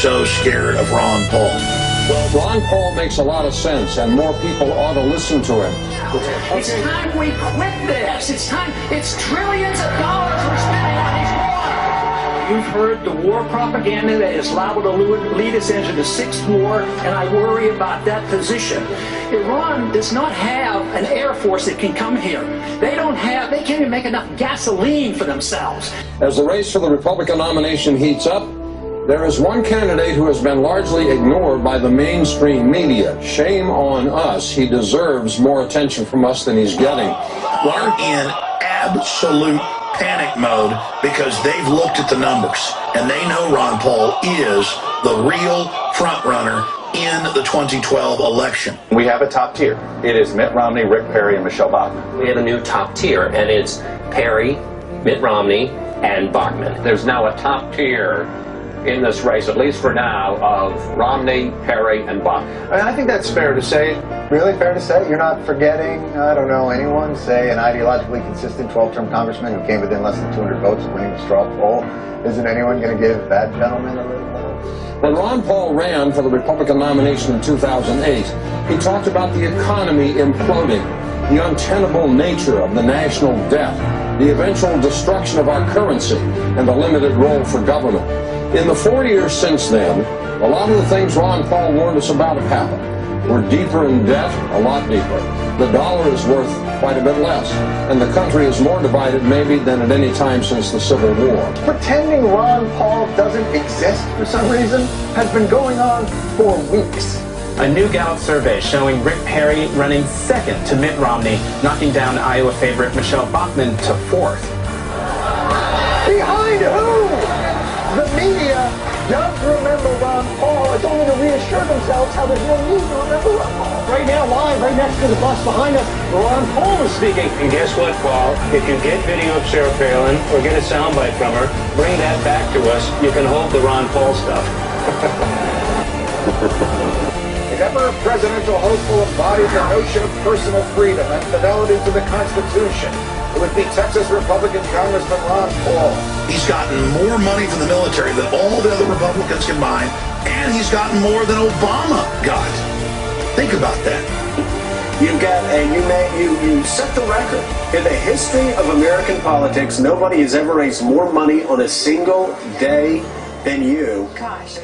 so scared of Ron Paul? Well, Ron Paul makes a lot of sense, and more people ought to listen to him. It's time we quit this. It's time. It's trillions of dollars we're spending on these wars. You've heard the war propaganda that is liable to lead us into the sixth war, and I worry about that position. Iran does not have an air force that can come here. They can't even make enough gasoline for themselves. As the race for the Republican nomination heats up, there is one candidate who has been largely ignored by the mainstream media. Shame on us. He deserves more attention from us than he's getting. We're in absolute panic mode because they've looked at the numbers and they know Ron Paul is the real front runner in the 2012 election. We have a top tier. It is Mitt Romney, Rick Perry, and Michelle Bachmann. We have a new top tier, and it's Perry, Mitt Romney, and Bachmann. There's now a top tier in this race, at least for now, of Romney, Perry, and Bachmann. I mean, I think that's fair to say. Really fair to say? You're not forgetting, I don't know, anyone, say an ideologically consistent 12-term congressman who came within less than 200 votes of winning the straw poll? Isn't anyone going to give that gentleman a little When Ron Paul ran for the Republican nomination in 2008, he talked about the economy imploding, the untenable nature of the national debt, the eventual destruction of our currency, and the limited role for government. In the 4 years since then, a lot of the things Ron Paul warned us about have happened. We're deeper in debt, a lot deeper. The dollar is worth quite a bit less, and the country is more divided maybe than at any time since the Civil War. Pretending Ron Paul doesn't exist for some reason has been going on for weeks. A new Gallup survey showing Rick Perry running second to Mitt Romney, knocking down Iowa favorite Michelle Bachmann to fourth. Behind who? The media does remember Ron Paul. It's only to reassure themselves how there's no need to remember Ron Paul. Right now, live, right next to the bus behind us, Ron Paul is speaking. And guess what, Paul? If you get video of Sarah Palin or get a soundbite from her, bring that back to us. You can hold the Ron Paul stuff. The ever presidential hopeful embodies the notion of personal freedom and fidelity to the Constitution. It would be Texas Republican Congressman Ron Paul. He's gotten more money from the military than all the other Republicans combined, and he's gotten more than Obama got. Think about that. You set the record. In the history of American politics, nobody has ever raised more money on a single day than you. Gosh.